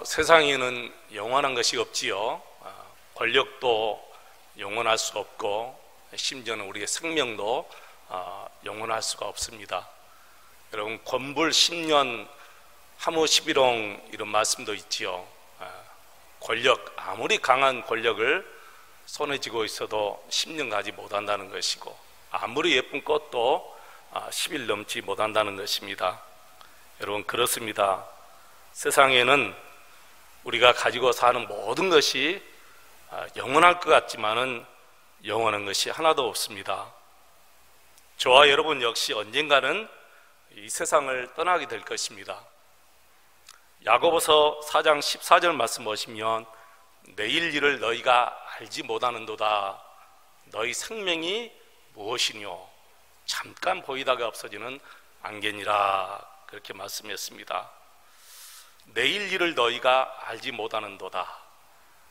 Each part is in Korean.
세상에는 영원한 것이 없지요. 권력도 영원할 수 없고 심지어는 우리의 생명도 영원할 수가 없습니다. 여러분, 권불 10년 하무 11홍 이런 말씀도 있지요. 권력, 아무리 강한 권력을 손에 쥐고 있어도 10년 가지 못한다는 것이고, 아무리 예쁜 꽃도 10일 넘지 못한다는 것입니다. 여러분, 그렇습니다. 세상에는 우리가 가지고 사는 모든 것이 영원할 것 같지만은 영원한 것이 하나도 없습니다. 저와 여러분 역시 언젠가는 이 세상을 떠나게 될 것입니다. 야고보서 4장 14절 말씀 보시면, 내일 일을 너희가 알지 못하는도다. 너희 생명이 무엇이뇨? 잠깐 보이다가 없어지는 안개니라. 그렇게 말씀했습니다. 내일 일을 너희가 알지 못하는도다.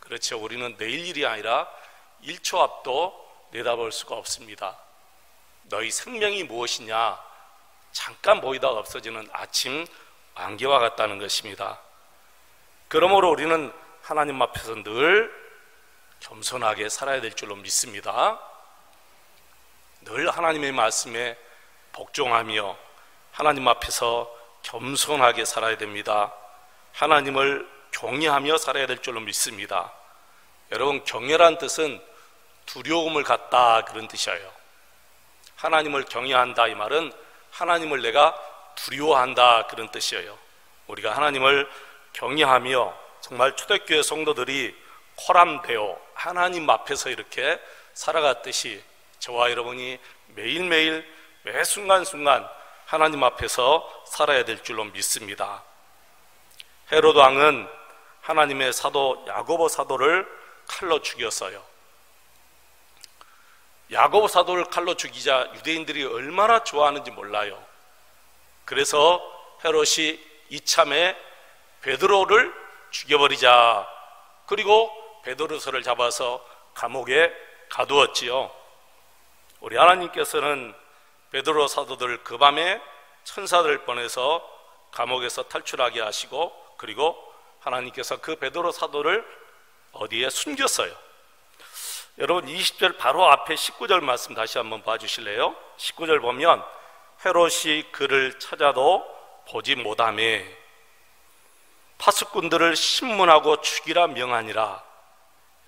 그렇죠. 우리는 내일 일이 아니라 1초 앞도 내다볼 수가 없습니다. 너희 생명이 무엇이냐? 잠깐 보이다가 없어지는 아침 안개와 같다는 것입니다. 그러므로 우리는 하나님 앞에서 늘 겸손하게 살아야 될 줄로 믿습니다. 늘 하나님의 말씀에 복종하며 하나님 앞에서 겸손하게 살아야 됩니다. 하나님을 경외하며 살아야 될 줄로 믿습니다. 여러분, 경외란 뜻은 두려움을 갖다, 그런 뜻이에요. 하나님을 경외한다, 이 말은 하나님을 내가 두려워한다, 그런 뜻이에요. 우리가 하나님을 경외하며 정말 초대교회 성도들이 코람되어 하나님 앞에서 이렇게 살아갔듯이 저와 여러분이 매일매일 매 순간순간 하나님 앞에서 살아야 될 줄로 믿습니다. 헤롯 왕은 하나님의 사도 야고보 사도를 칼로 죽였어요. 야고보 사도를 칼로 죽이자 유대인들이 얼마나 좋아하는지 몰라요. 그래서 헤롯이 이참에 베드로를 죽여버리자. 그리고 베드로서를 잡아서 감옥에 가두었지요. 우리 하나님께서는 베드로 사도들 그 밤에 천사들을 보내서 감옥에서 탈출하게 하시고, 그리고 하나님께서 그 베드로 사도를 어디에 숨겼어요. 여러분, 20절 바로 앞에 19절 말씀 다시 한번 봐주실래요? 19절 보면, 헤롯이 그를 찾아도 보지 못하매 파수꾼들을 신문하고 죽이라 명하니라.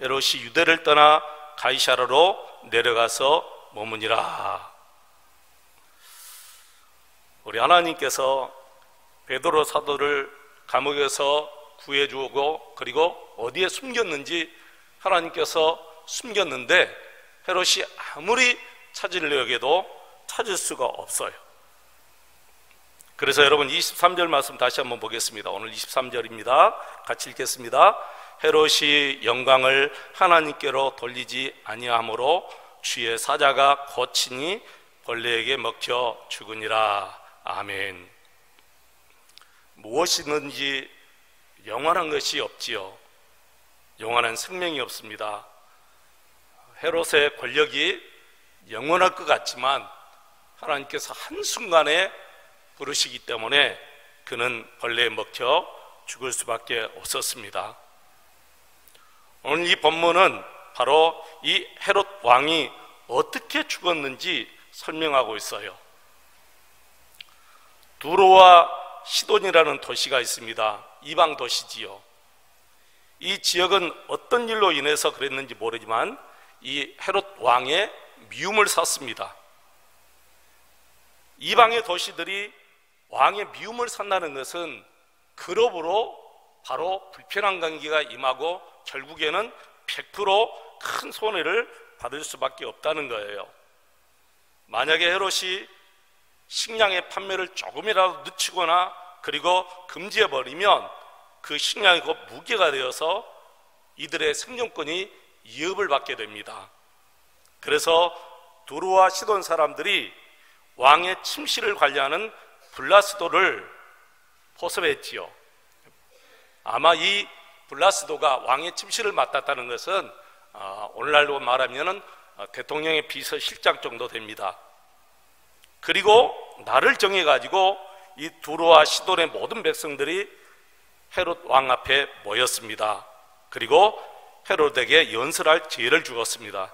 헤롯이 유대를 떠나 가이사라로 내려가서 머무니라. 우리 하나님께서 베드로 사도를 감옥에서 구해주고, 그리고 어디에 숨겼는지 하나님께서 숨겼는데 헤롯이 아무리 찾으려고 해도 찾을 수가 없어요. 그래서 여러분, 23절 말씀 다시 한번 보겠습니다. 오늘 23절입니다. 같이 읽겠습니다. 헤롯이 영광을 하나님께로 돌리지 아니하므로 주의 사자가 거친히 벌레에게 먹혀 죽으니라. 아멘. 무엇이든지 영원한 것이 없지요. 영원한 생명이 없습니다. 헤롯의 권력이 영원할 것 같지만 하나님께서 한순간에 부르시기 때문에 그는 벌레에 먹혀 죽을 수밖에 없었습니다. 오늘 이 본문은 바로 이 헤롯 왕이 어떻게 죽었는지 설명하고 있어요. 두로와 시돈이라는 도시가 있습니다. 이방 도시지요. 이 지역은 어떤 일로 인해서 그랬는지 모르지만 이 헤롯 왕의 미움을 샀습니다. 이방의 도시들이 왕의 미움을 산다는 것은 그룹으로 바로 불편한 관계가 임하고 결국에는 100% 큰 손해를 받을 수밖에 없다는 거예요. 만약에 헤롯이 식량의 판매를 조금이라도 늦추거나 그리고 금지해버리면 그 식량이 곧 무게가 되어서 이들의 생존권이 위협을 받게 됩니다. 그래서 두루와 시돈 사람들이 왕의 침실을 관리하는 블라스도를 포섭했지요. 아마 이 블라스도가 왕의 침실을 맡았다는 것은 오늘날로 말하면 대통령의 비서실장 정도 됩니다. 그리고 날을 정해가지고 이 두로와 시돈의 모든 백성들이 헤롯 왕 앞에 모였습니다. 그리고 헤롯에게 연설할 기회를 주었습니다.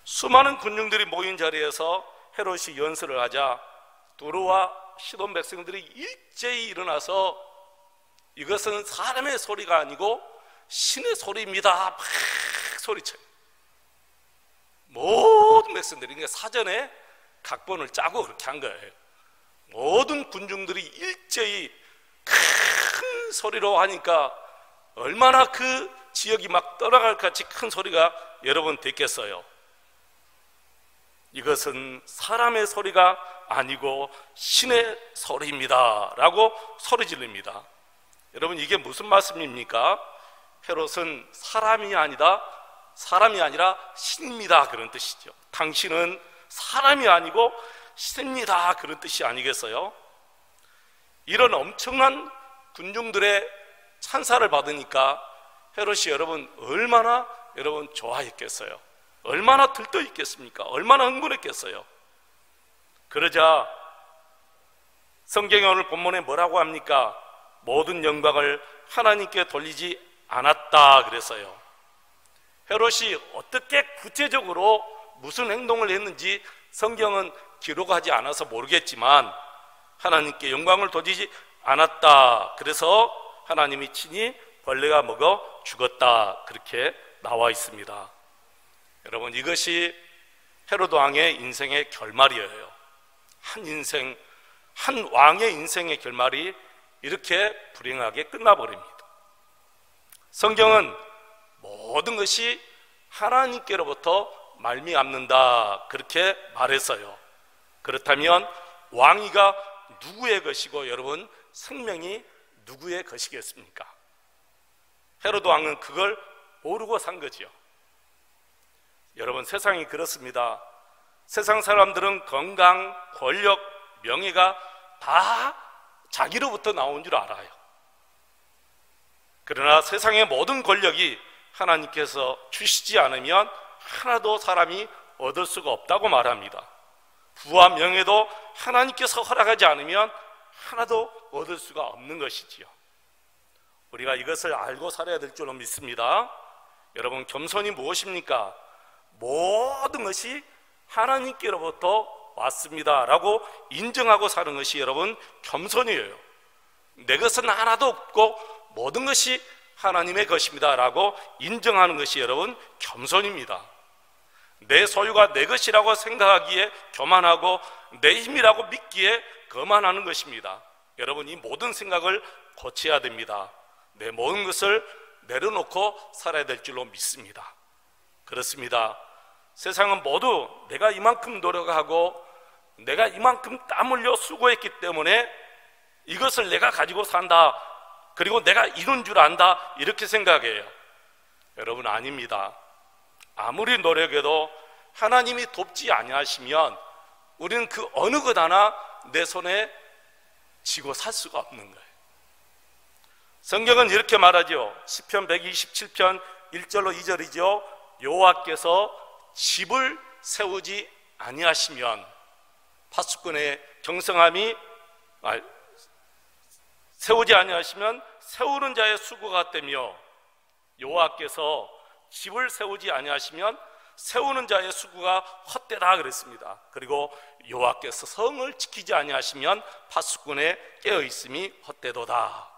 수많은 군중들이 모인 자리에서 헤롯이 연설을 하자 두루와 시돈 백성들이 일제히 일어나서 이것은 사람의 소리가 아니고 신의 소리입니다 막 소리쳐요. 모든 백성들이, 그러니까 사전에 각본을 짜고 그렇게 한 거예요. 모든 군중들이 일제히 큰 소리로 하니까 얼마나 그 지역이 막 떠나갈 같이 큰 소리가 여러분 됐겠어요. 이것은 사람의 소리가 아니고 신의 소리입니다 라고 소리 지릅니다. 여러분, 이게 무슨 말씀입니까? 헤롯은 사람이 아니라 신입니다 그런 뜻이죠. 당신은 사람이 아니고 신입니다 그런 뜻이 아니겠어요? 이런 엄청난 군중들의 찬사를 받으니까 헤롯이 여러분 얼마나 좋아했겠어요? 얼마나 들떠있겠습니까? 얼마나 흥분했겠어요? 그러자 성경에 오늘 본문에 뭐라고 합니까? 모든 영광을 하나님께 돌리지 않았다 그랬어요. 헤롯이 어떻게 구체적으로 무슨 행동을 했는지 성경은 기록하지 않아서 모르겠지만 하나님께 영광을 돌리지 않았다. 그래서 하나님이 친히 벌레가 먹어 죽었다. 그렇게 나와 있습니다. 여러분, 이것이 헤롯 왕의 인생의 결말이에요. 한 왕의 인생의 결말이 이렇게 불행하게 끝나버립니다. 성경은 모든 것이 하나님께로부터 말미암는다 그렇게 말했어요. 그렇다면 왕위가 누구의 것이고 여러분 생명이 누구의 것이겠습니까? 헤롯 왕은 그걸 모르고 산 거지요. 여러분, 세상이 그렇습니다. 세상 사람들은 건강, 권력, 명예가 다 자기로부터 나온 줄 알아요. 그러나 세상의 모든 권력이 하나님께서 주시지 않으면 하나도 사람이 얻을 수가 없다고 말합니다. 부와 명예도 하나님께서 허락하지 않으면 하나도 얻을 수가 없는 것이지요. 우리가 이것을 알고 살아야 될 줄로 믿습니다. 여러분, 겸손이 무엇입니까? 모든 것이 하나님께로부터 왔습니다 라고 인정하고 사는 것이 여러분 겸손이에요. 내 것은 하나도 없고 모든 것이 하나님의 것입니다 라고 인정하는 것이 여러분 겸손입니다. 내 소유가 내 것이라고 생각하기에 교만하고 내 힘이라고 믿기에 거만하는 것입니다. 여러분, 이 모든 생각을 고쳐야 됩니다. 내 모든 것을 내려놓고 살아야 될 줄로 믿습니다. 그렇습니다. 세상은 모두 내가 이만큼 노력하고 내가 이만큼 땀 흘려 수고했기 때문에 이것을 내가 가지고 산다, 그리고 내가 이룬 줄 안다, 이렇게 생각해요. 여러분, 아닙니다. 아무리 노력해도 하나님이 돕지 아니하시면 우리는 그 어느 것 하나 내 손에 쥐고 살 수가 없는 거예요. 성경은 이렇게 말하죠. 시편 127편 1절로 2절이죠. 여호와께서 집을 세우지 아니하시면 파수꾼의 경성함이 세우지 아니하시면 세우는 자의 수고가 같다며, 여호와께서 집을 세우지 아니하시면 세우는 자의 수고가 헛되다 그랬습니다. 그리고 여호와께서 성을 지키지 아니하시면 파수꾼의 깨어있음이 헛되도다.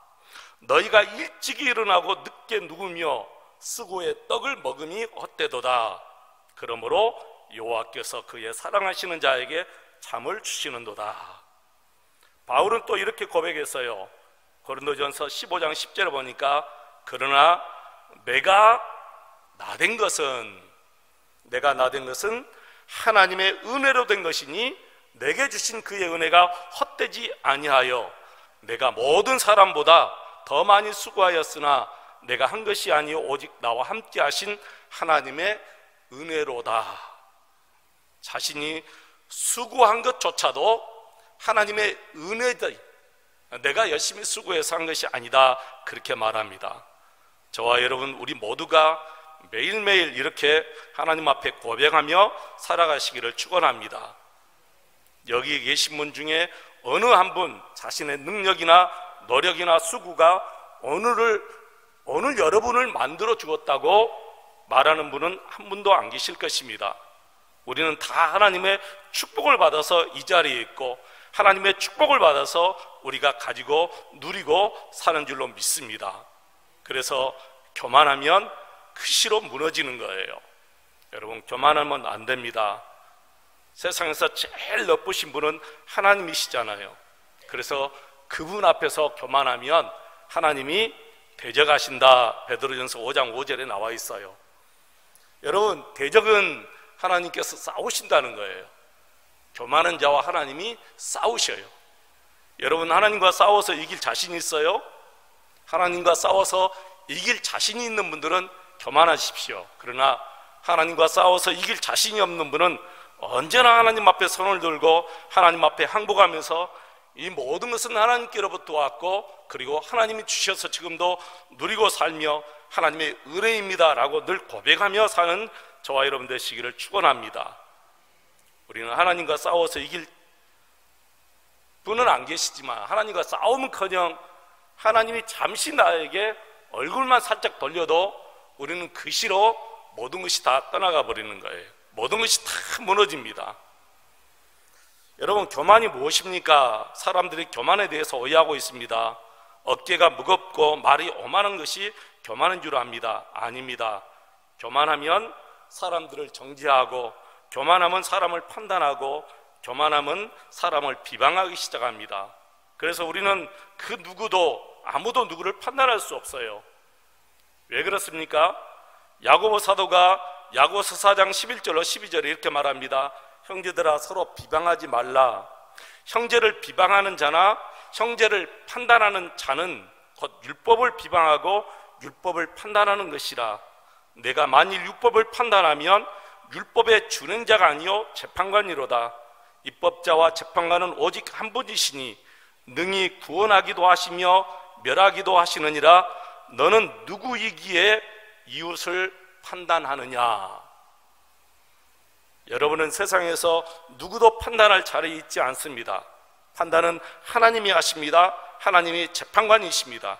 너희가 일찍이 일어나고 늦게 누우며 수고의 떡을 먹음이 헛되도다. 그러므로 여호와께서 그의 사랑하시는 자에게 잠을 주시는도다. 바울은 또 이렇게 고백했어요. 고린도전서 15장 10절에 보니까 그러나 내가 나된 것은 하나님의 은혜로 된 것이니 내게 주신 그의 은혜가 헛되지 아니하여 내가 모든 사람보다 더 많이 수고하였으나 내가 한 것이 아니요 오직 나와 함께 하신 하나님의 은혜로다. 자신이 수고한 것조차도 하나님의 은혜다, 내가 열심히 수고해서 한 것이 아니다, 그렇게 말합니다. 저와 여러분, 우리 모두가 매일매일 이렇게 하나님 앞에 고백하며 살아가시기를 축원합니다. 여기 계신 분 중에 어느 한 분 자신의 능력이나 노력이나 수고가 오늘 여러분을 만들어 주었다고 말하는 분은 한 분도 안 계실 것입니다. 우리는 다 하나님의 축복을 받아서 이 자리에 있고 하나님의 축복을 받아서 우리가 가지고 누리고 사는 줄로 믿습니다. 그래서 교만하면 크시로 무너지는 거예요. 여러분, 교만하면 안 됩니다. 세상에서 제일 나쁘신 분은 하나님이시잖아요. 그래서 그분 앞에서 교만하면 하나님이 대적하신다. 베드로전서 5장 5절에 나와 있어요. 여러분, 대적은 하나님께서 싸우신다는 거예요. 교만한 자와 하나님이 싸우셔요. 여러분, 하나님과 싸워서 이길 자신 있어요? 하나님과 싸워서 이길 자신이 있는 분들은 교만하십시오. 그러나 하나님과 싸워서 이길 자신이 없는 분은 언제나 하나님 앞에 손을 들고 하나님 앞에 항복하면서 이 모든 것은 하나님께로부터 왔고 그리고 하나님이 주셔서 지금도 누리고 살며 하나님의 은혜입니다 라고 늘 고백하며 사는 저와 여러분 되시기를 축원합니다. 우리는 하나님과 싸워서 이길 분은 안 계시지만 하나님과 싸움은커녕 하나님이 잠시 나에게 얼굴만 살짝 돌려도 우리는 그 시로 모든 것이 다 떠나가 버리는 거예요. 모든 것이 다 무너집니다. 여러분, 교만이 무엇입니까? 사람들이 교만에 대해서 오해하고 있습니다. 어깨가 무겁고 말이 오만한 것이 교만인 줄 압니다. 아닙니다. 교만하면 사람들을 정죄하고 교만하면 사람을 판단하고 교만하면 사람을 비방하기 시작합니다. 그래서 우리는 그 아무도 누구를 판단할 수 없어요. 왜 그렇습니까? 야고보 사도가 야고보서 4장 11절로 12절에 이렇게 말합니다. 형제들아, 서로 비방하지 말라. 형제를 비방하는 자나 형제를 판단하는 자는 곧 율법을 비방하고 율법을 판단하는 것이라. 내가 만일 율법을 판단하면 율법의 준행자가 아니요 재판관이로다. 입법자와 재판관은 오직 한 분이시니 능히 구원하기도 하시며 멸하기도 하시느니라. 너는 누구이기에 이웃을 판단하느냐? 여러분은 세상에서 누구도 판단할 자리에 있지 않습니다. 판단은 하나님이 하십니다. 하나님이 재판관이십니다.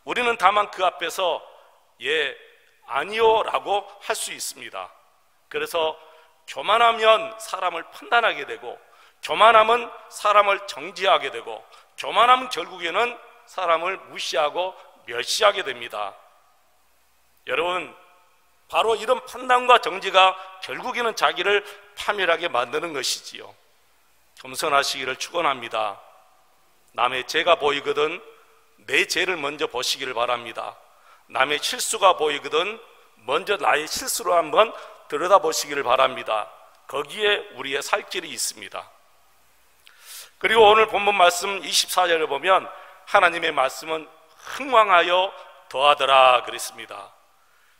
우리는 다만 그 앞에서 예, 아니요 라고 할 수 있습니다. 그래서 교만하면 사람을 판단하게 되고 교만하면 사람을 정죄하게 되고 교만하면 결국에는 사람을 무시하고 멸시하게 됩니다. 여러분, 바로 이런 판단과 정죄가 결국에는 자기를 파멸하게 만드는 것이지요. 겸손하시기를 축원합니다. 남의 죄가 보이거든 내 죄를 먼저 보시기를 바랍니다. 남의 실수가 보이거든 먼저 나의 실수로 한번 들여다보시기를 바랍니다. 거기에 우리의 살 길이 있습니다. 그리고 오늘 본문 말씀 24절을 보면 하나님의 말씀은 흥왕하여 더하더라 그랬습니다.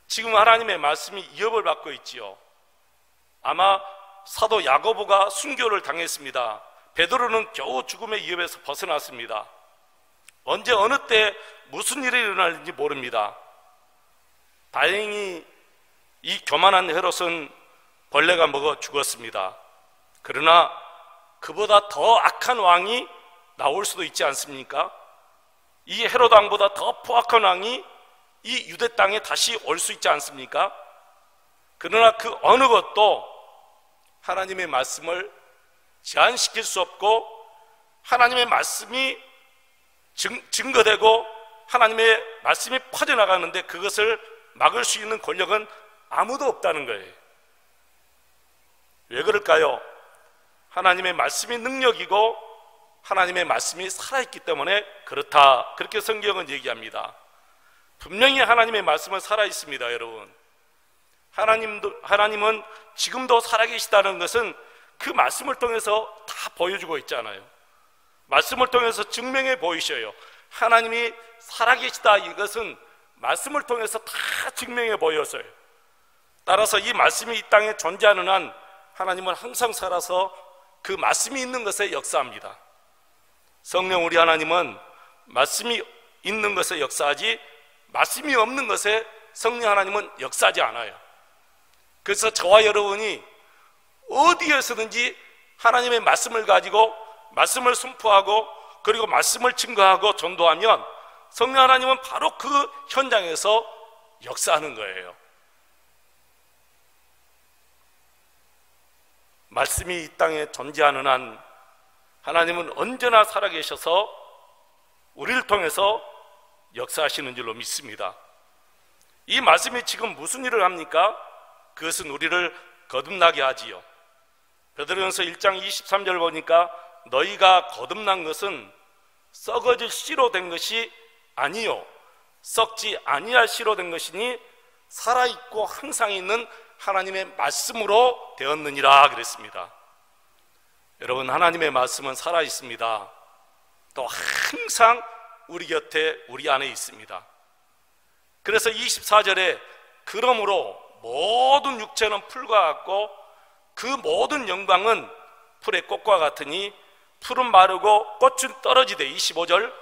지금 하나님의 말씀이 위협을 받고 있지요. 아마 사도 야고보가 순교를 당했습니다. 베드로는 겨우 죽음의 위협에서 벗어났습니다. 언제 어느 때 무슨 일이 일어날지 모릅니다. 다행히 이 교만한 헤롯은 벌레가 먹어 죽었습니다. 그러나 그보다 더 악한 왕이 나올 수도 있지 않습니까? 이 헤롯 왕보다 더 포악한 왕이 이 유대 땅에 다시 올 수 있지 않습니까? 그러나 그 어느 것도 하나님의 말씀을 제한시킬 수 없고 하나님의 말씀이 증거되고 하나님의 말씀이 퍼져나가는데 그것을 막을 수 있는 권력은 아무도 없다는 거예요. 왜 그럴까요? 하나님의 말씀이 능력이고 하나님의 말씀이 살아있기 때문에 그렇다. 그렇게 성경은 얘기합니다. 분명히 하나님의 말씀은 살아있습니다. 여러분, 하나님은 지금도 살아계시다는 것은 그 말씀을 통해서 다 보여주고 있잖아요. 말씀을 통해서 증명해 보이셔요. 하나님이 살아계시다, 이것은 말씀을 통해서 다 증명해 보였어요. 따라서 이 말씀이 이 땅에 존재하는 한 하나님은 항상 살아서 그 말씀이 있는 것에 역사합니다. 성령 우리 하나님은 말씀이 있는 것에 역사하지 말씀이 없는 것에 성령 하나님은 역사하지 않아요. 그래서 저와 여러분이 어디에서든지 하나님의 말씀을 가지고 말씀을 선포하고 그리고 말씀을 증거하고 전도하면 성령 하나님은 바로 그 현장에서 역사하는 거예요. 말씀이 이 땅에 존재하는 한 하나님은 언제나 살아계셔서 우리를 통해서 역사하시는 줄로 믿습니다. 이 말씀이 지금 무슨 일을 합니까? 그것은 우리를 거듭나게 하지요. 베드로전서 1장 23절 보니까 너희가 거듭난 것은 썩어질 씨로 된 것이 아니요 썩지 아니할 씨로 된 것이니 살아있고 항상 있는 하나님의 말씀으로 되었느니라 그랬습니다. 여러분, 하나님의 말씀은 살아있습니다. 또 항상 우리 곁에 우리 안에 있습니다. 그래서 24절에 그러므로 모든 육체는 풀과 같고 그 모든 영광은 풀의 꽃과 같으니 풀은 마르고 꽃은 떨어지되 25절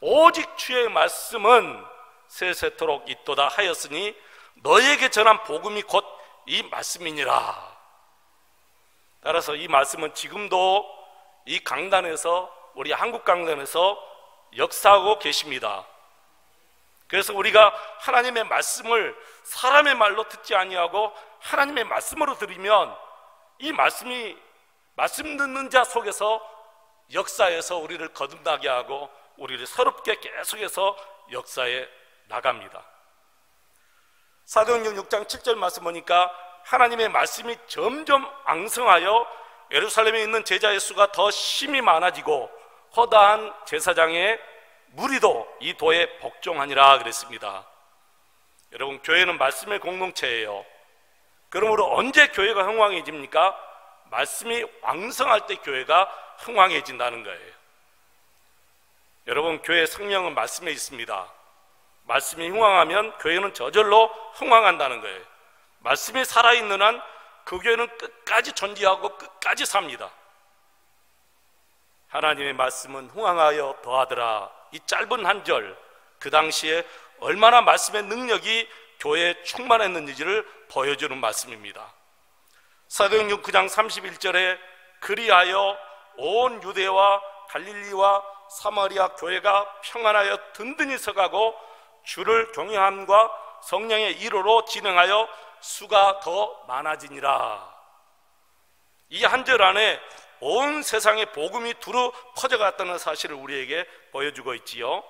오직 주의 말씀은 세세토록 있도다 하였으니 너에게 전한 복음이 곧 이 말씀이니라. 따라서 이 말씀은 지금도 이 강단에서, 우리 한국 강단에서 역사하고 계십니다. 그래서 우리가 하나님의 말씀을 사람의 말로 듣지 아니하고 하나님의 말씀으로 들으면 이 말씀이 말씀 듣는 자 속에서 역사에서 우리를 거듭나게 하고 우리를 새롭게 계속해서 역사에 나갑니다. 사도행전 6장 7절 말씀 보니까 하나님의 말씀이 점점 앙성하여 예루살렘에 있는 제자의 수가 더 심히 많아지고 허다한 제사장의 무리도 이 도에 복종하니라 그랬습니다. 여러분, 교회는 말씀의 공동체예요. 그러므로 언제 교회가 흥왕해집니까? 말씀이 왕성할 때 교회가 흥왕해진다는 거예요. 여러분, 교회의 생명은 말씀에 있습니다. 말씀이 흥왕하면 교회는 저절로 흥왕한다는 거예요. 말씀이 살아있는 한 그 교회는 끝까지 존재하고 끝까지 삽니다. 하나님의 말씀은 흥왕하여 더하더라. 이 짧은 한 절, 그 당시에 얼마나 말씀의 능력이 교회에 충만했는지를 보여주는 말씀입니다. 사도행전 9장 31절에 그리하여 온 유대와 갈릴리와 사마리아 교회가 평안하여 든든히 서가고 주를 경외함과 성령의 이로로 진행하여 수가 더 많아지니라. 이 한 절 안에 온 세상에 복음이 두루 퍼져갔다는 사실을 우리에게 보여주고 있지요.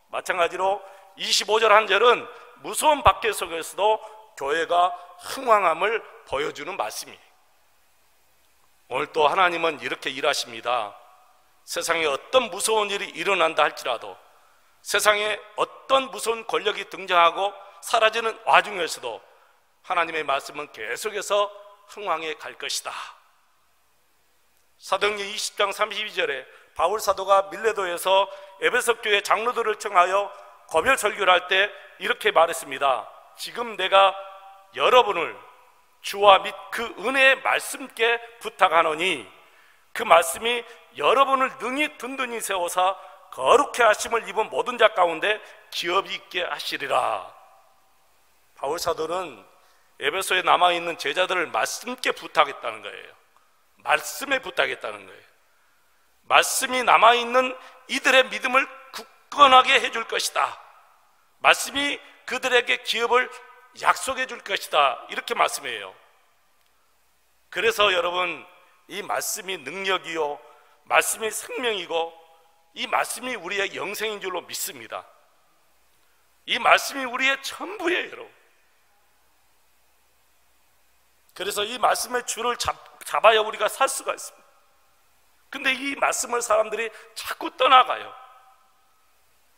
마찬가지로 25절 한 절은 무서운 박해 속에서도 교회가 흥왕함을 보여주는 말씀이에요. 오늘 또 하나님은 이렇게 일하십니다. 세상에 어떤 무서운 일이 일어난다 할지라도, 세상에 어떤 무서운 권력이 등장하고 사라지는 와중에서도 하나님의 말씀은 계속해서 흥왕해 갈 것이다. 사도행전 20장 32절에 바울 사도가 밀레도에서 에베소 교회 장로들을 청하여 거별 설교를 할 때 이렇게 말했습니다. 지금 내가 여러분을 주와 및 그 은혜의 말씀께 부탁하노니 그 말씀이 여러분을 능히 든든히 세워서 거룩해 하심을 입은 모든 자 가운데 기업이 있게 하시리라. 바울 사도는 에베소에 남아있는 제자들을 말씀께 부탁했다는 거예요. 말씀에 부탁했다는 거예요. 말씀이 남아있는 이들의 믿음을 굳건하게 해줄 것이다. 말씀이 그들에게 기업을 약속해 줄 것이다. 이렇게 말씀해요. 그래서 여러분, 이 말씀이 능력이요, 말씀이 생명이고, 이 말씀이 우리의 영생인 줄로 믿습니다. 이 말씀이 우리의 전부예요, 여러분. 그래서 이 말씀의 줄을 잡아야 우리가 살 수가 있습니다. 근데 이 말씀을 사람들이 자꾸 떠나가요.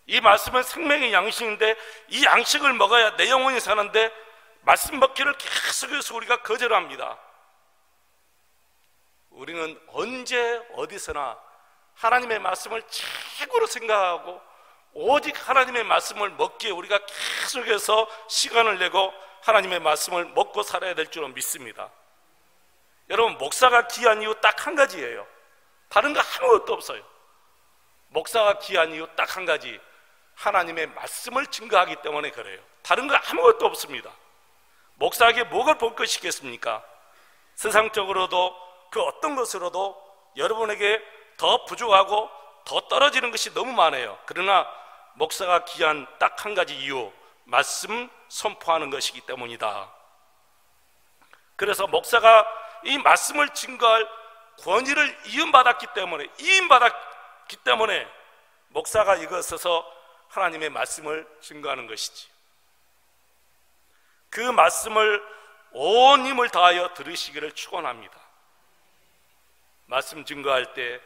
이 말씀은 생명의 양식인데 이 양식을 먹어야 내 영혼이 사는데 말씀 먹기를 계속해서 우리가 거절합니다. 우리는 언제 어디서나 하나님의 말씀을 최고로 생각하고 오직 하나님의 말씀을 먹기에 우리가 계속해서 시간을 내고 하나님의 말씀을 먹고 살아야 될 줄로 믿습니다. 여러분, 목사가 귀한 이유 딱 한 가지예요. 다른 거 아무것도 없어요. 목사가 귀한 이유 딱 한 가지, 하나님의 말씀을 증거하기 때문에 그래요. 다른 거 아무것도 없습니다. 목사에게 뭐가 볼 것이겠습니까? 세상적으로도 그 어떤 것으로도 여러분에게 더 부족하고 더 떨어지는 것이 너무 많아요. 그러나 목사가 귀한 딱 한 가지 이유, 말씀 선포하는 것이기 때문이다. 그래서 목사가 이 말씀을 증거할 권위를 이음받았기 때문에 목사가 이것에서 하나님의 말씀을 증거하는 것이지. 그 말씀을 온 힘을 다하여 들으시기를 축원합니다. 말씀 증거할 때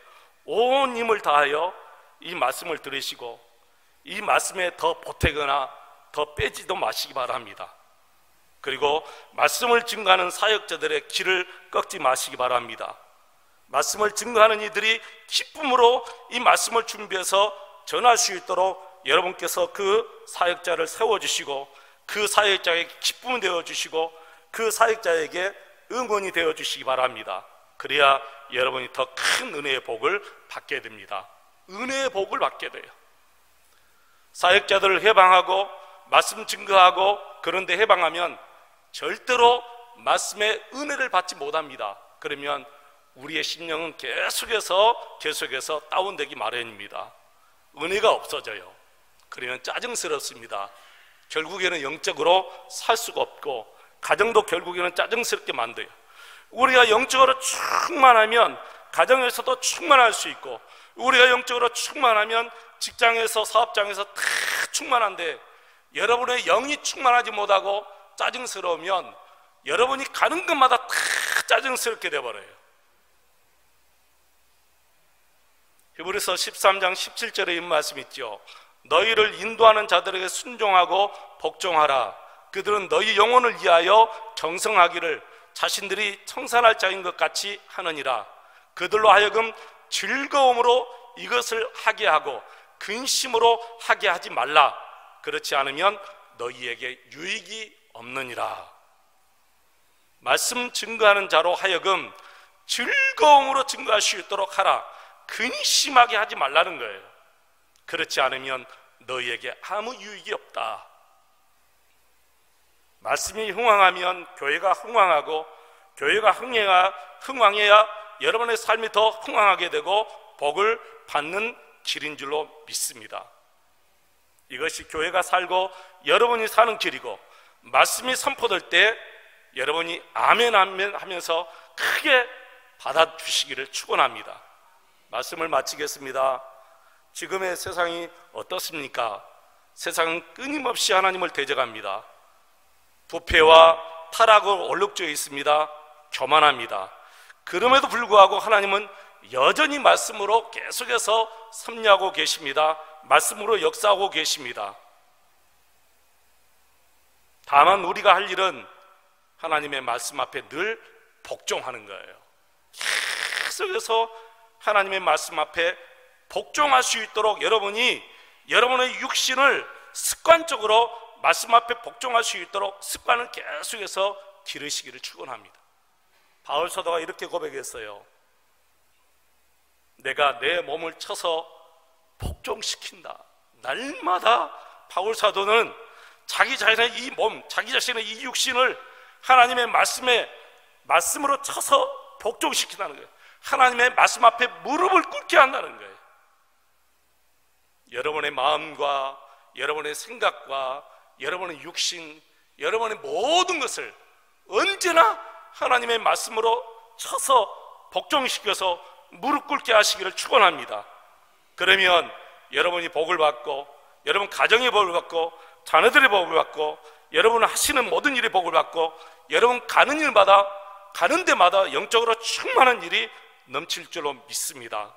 온 힘을 다하여 이 말씀을 들으시고 이 말씀에 더 보태거나 더 빼지도 마시기 바랍니다. 그리고 말씀을 증거하는 사역자들의 길을 꺾지 마시기 바랍니다. 말씀을 증거하는 이들이 기쁨으로 이 말씀을 준비해서 전할 수 있도록 여러분께서 그 사역자를 세워주시고 그 사역자에게 기쁨이 되어주시고 그 사역자에게 응원이 되어주시기 바랍니다. 그래야 여러분이 더 큰 은혜의 복을 받게 됩니다. 은혜의 복을 받게 돼요. 사역자들을 해방하고 말씀 증거하고 그런데 해방하면 절대로 말씀의 은혜를 받지 못합니다. 그러면 우리의 심령은 계속해서 다운되기 마련입니다. 은혜가 없어져요. 그러면 짜증스럽습니다. 결국에는 영적으로 살 수가 없고 가정도 결국에는 짜증스럽게 만들어요. 우리가 영적으로 충만하면 가정에서도 충만할 수 있고, 우리가 영적으로 충만하면 직장에서 사업장에서 다 충만한데, 여러분의 영이 충만하지 못하고 짜증스러우면 여러분이 가는 것마다 다 짜증스럽게 돼버려요. 히브리서 13장 17절에 이 말씀 있죠. 너희를 인도하는 자들에게 순종하고 복종하라. 그들은 너희 영혼을 위하여 경성하기를 자신들이 청산할 자인 것 같이 하느니라. 그들로 하여금 즐거움으로 이것을 하게 하고 근심으로 하게 하지 말라. 그렇지 않으면 너희에게 유익이 없느니라. 말씀 증거하는 자로 하여금 즐거움으로 증거할 수 있도록 하라. 근심하게 하지 말라는 거예요. 그렇지 않으면 너희에게 아무 유익이 없다. 말씀이 흥왕하면 교회가 흥왕하고, 교회가 흥왕해야 여러분의 삶이 더 흥왕하게 되고 복을 받는 길인 줄로 믿습니다. 이것이 교회가 살고 여러분이 사는 길이고, 말씀이 선포될 때 여러분이 아멘 아멘 하면서 크게 받아주시기를 축원합니다. 말씀을 마치겠습니다. 지금의 세상이 어떻습니까? 세상은 끊임없이 하나님을 대적합니다. 부패와 타락으로 얼룩져 있습니다. 교만합니다. 그럼에도 불구하고 하나님은 여전히 말씀으로 계속해서 섭리하고 계십니다. 말씀으로 역사하고 계십니다. 다만 우리가 할 일은 하나님의 말씀 앞에 늘 복종하는 거예요. 계속해서 하나님의 말씀 앞에 복종할 수 있도록 여러분이 여러분의 육신을 습관적으로 말씀 앞에 복종할 수 있도록 습관을 계속해서 기르시기를 축원합니다. 바울 사도가 이렇게 고백했어요. 내가 내 몸을 쳐서 복종시킨다. 날마다 바울 사도는 자기 자신의 이 몸, 자기 자신의 이 육신을 하나님의 말씀으로 쳐서 복종시킨다는 거예요. 하나님의 말씀 앞에 무릎을 꿇게 한다는 거예요. 여러분의 마음과 여러분의 생각과 여러분의 육신, 여러분의 모든 것을 언제나 하나님의 말씀으로 쳐서 복종시켜서 무릎 꿇게 하시기를 축원합니다. 그러면 여러분이 복을 받고, 여러분 가정의 복을 받고, 자녀들의 복을 받고, 여러분 하시는 모든 일의 복을 받고, 여러분 가는 일마다, 가는 데마다 영적으로 충만한 일이 넘칠 줄로 믿습니다.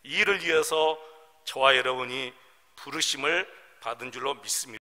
이 일을 위해서 저와 여러분이 부르심을 받은 줄로 믿습니다.